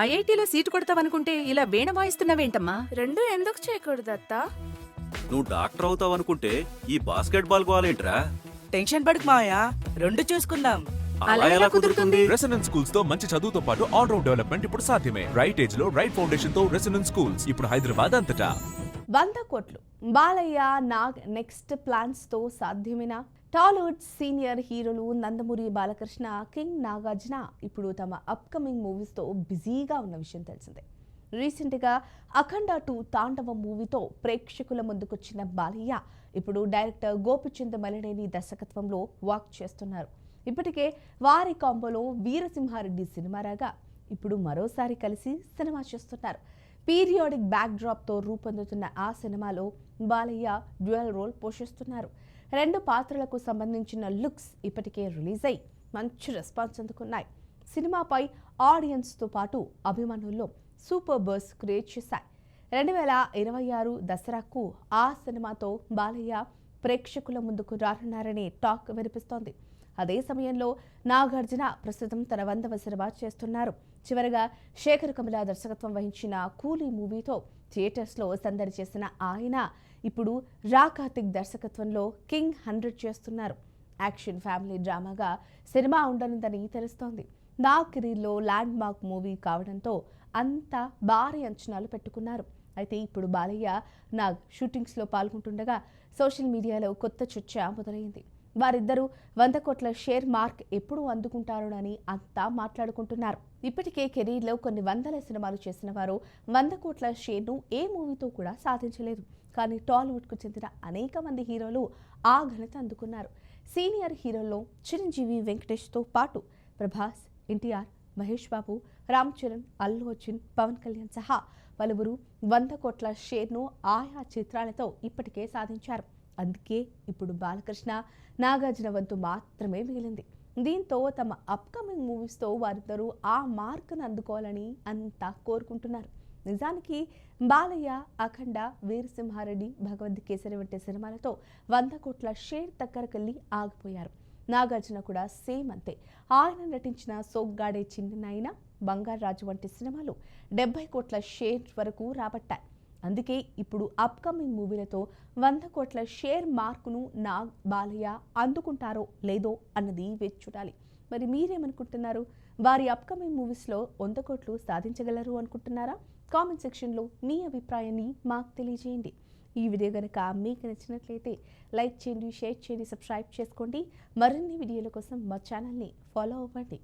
ఐఐటీలో seat కొడతావనుకుంటే ఇలా వీణ వాయిస్తున్నావేంటమ్మా? రెండు ఎందుకు చేయకూడదు అత్తా? నువ్వు డాక్టర్ అవుతావు అనుకుంటే ఈ బాస్కెట్ బాల్ గోలేంట్రా? టెన్షన్ పడకు మాయా, రెండు చూసుకుందాం. అలా ఎలా కుదురుతుంది? రెసిడెన్స్ స్కూల్స్ తో మంచి చదువుతో పాటు ఆల్ రౌండ్ డెవలప్మెంట్ ఇప్పుడు సాధ్యమే. రైట్ ఏజ్ లో రైట్ ఫౌండేషన్ తో రెసిడెన్స్ స్కూల్స్ ఇప్పుడు హైదరాబాద్ అంతటా. 100 కోట్లు బాలయ్య నాగ్ నెక్స్ట్ ప్లాన్స్ తో సాధ్యమేనా? టాలీవుడ్ సీనియర్ హీరోలు నందమూరి బాలకృష్ణ, కింగ్ నాగార్జున ఇప్పుడు తమ అప్కమింగ్ మూవీస్ తో బిజీగా ఉన్న విషయం తెలిసిందే. రీసెంట్గా అఖండ 2 తాండవం మూవీతో ప్రేక్షకుల ముందుకొచ్చిన బాలయ్య ఇప్పుడు డైరెక్టర్ గోపిచంద్ మలినేని దర్శకత్వంలో వర్క్ చేస్తున్నారు. ఇప్పటికే వారి కాంబోలో వీరసింహారెడ్డి సినిమా రాగా ఇప్పుడు మరోసారి కలిసి సినిమా చేస్తున్నారు. పీరియాడిక్ బ్యాక్ డ్రాప్తో రూపొందుతున్న ఆ సినిమాలో బాలయ్య డ్యూయల్ రోల్ పోషిస్తున్నారు. 2 పాత్రలకు సంబంధించిన లుక్స్ ఇప్పటికే రిలీజ్ అయి మంచి రెస్పాన్స్ అందుకున్నాయి. సినిమాపై ఆడియన్స్తో పాటు అభిమానుల్లో సూపర్ బజ్ క్రియేట్ చేశాయి. 2026 దసరాకు ఆ సినిమాతో బాలయ్య ప్రేక్షకుల ముందుకు రానున్నారనే టాక్ వినిపిస్తోంది. అదే సమయంలో నాగార్జున ప్రస్తుతం తన 100వ సినిమా చేస్తున్నారు. చివరగా శేఖర్ కమల దర్శకత్వం వహించిన కూలీ మూవీతో థియేటర్స్లో సందడి చేసిన ఆయన ఇప్పుడు రా కార్తిక్ దర్శకత్వంలో కింగ్ 100 చేస్తున్నారు. యాక్షన్ ఫ్యామిలీ డ్రామాగా సినిమా ఉండనుందని తెలుస్తోంది. నాగ్ కెరీర్లో ల్యాండ్ మార్క్ మూవీ కావడంతో అంతా భారీ అంచనాలు పెట్టుకున్నారు. అయితే ఇప్పుడు బాలయ్య నాగ్ షూటింగ్స్లో పాల్గొంటుండగా సోషల్ మీడియాలో కొత్త చర్చ మొదలైంది. వారిద్దరూ 100 కోట్ల షేర్ మార్క్ ఎప్పుడు అందుకుంటారోనని అంతా మాట్లాడుకుంటున్నారు. ఇప్పటికే కెరీర్లో కొన్ని వందల సినిమాలు చేసిన వారు 100 కోట్ల షేర్ను ఏ మూవీతో కూడా సాధించలేదు. కానీ టాలీవుడ్కు చెందిన అనేక మంది హీరోలు ఆ ఘనత అందుకున్నారు. సీనియర్ హీరోల్లో చిరంజీవి, వెంకటేష్తో పాటు ప్రభాస్, ఎన్టీఆర్, మహేష్ బాబు, రామ్ చరణ్, అల్లు అర్జున్, పవన్ కళ్యాణ్ సహా పలువురు 100 కోట్ల షేర్ను ఆయా చిత్రాలతో ఇప్పటికే సాధించారు. అందుకే ఇప్పుడు బాలకృష్ణ, నాగార్జున వంతు మాత్రమే మిగిలింది. దీంతో తమ అప్కమింగ్ మూవీస్తో వారిద్దరూ ఆ మార్కును అందుకోవాలని అంతా కోరుకుంటున్నారు. నిజానికి బాలయ్య అఖండ, వీరసింహారెడ్డి, భగవంత్ కేసరి వంటి సినిమాలతో 100 కోట్ల షేర్ దగ్గరకెళ్లి ఆగిపోయారు. నాగార్జున కూడా సేమ్ అంతే. ఆయన నటించిన సోగ్గాడే చిన్ననాయన, బంగారాజు వంటి సినిమాలు 70 కోట్ల షేర్ వరకు రాబట్టాయి. అందుకే ఇప్పుడు అప్కమింగ్ మూవీలతో 100 కోట్ల షేర్ మార్కును నాగ్, బాలయ్య అందుకుంటారో లేదో అన్నది వేచి చూడాలి. మరి మీరేమనుకుంటున్నారు? వారి అప్కమింగ్ మూవీస్లో 100 కోట్లు సాధించగలరు అనుకుంటున్నారా? కామెంట్ సెక్షన్లో మీ అభిప్రాయాన్ని మాకు తెలియజేయండి. ఈ వీడియో కనుక మీకు నచ్చినట్లయితే లైక్ చేయండి, షేర్ చేయండి, సబ్స్క్రైబ్ చేసుకోండి. మరిన్ని వీడియోల కోసం మా ఛానల్ని ఫాలో అవ్వండి.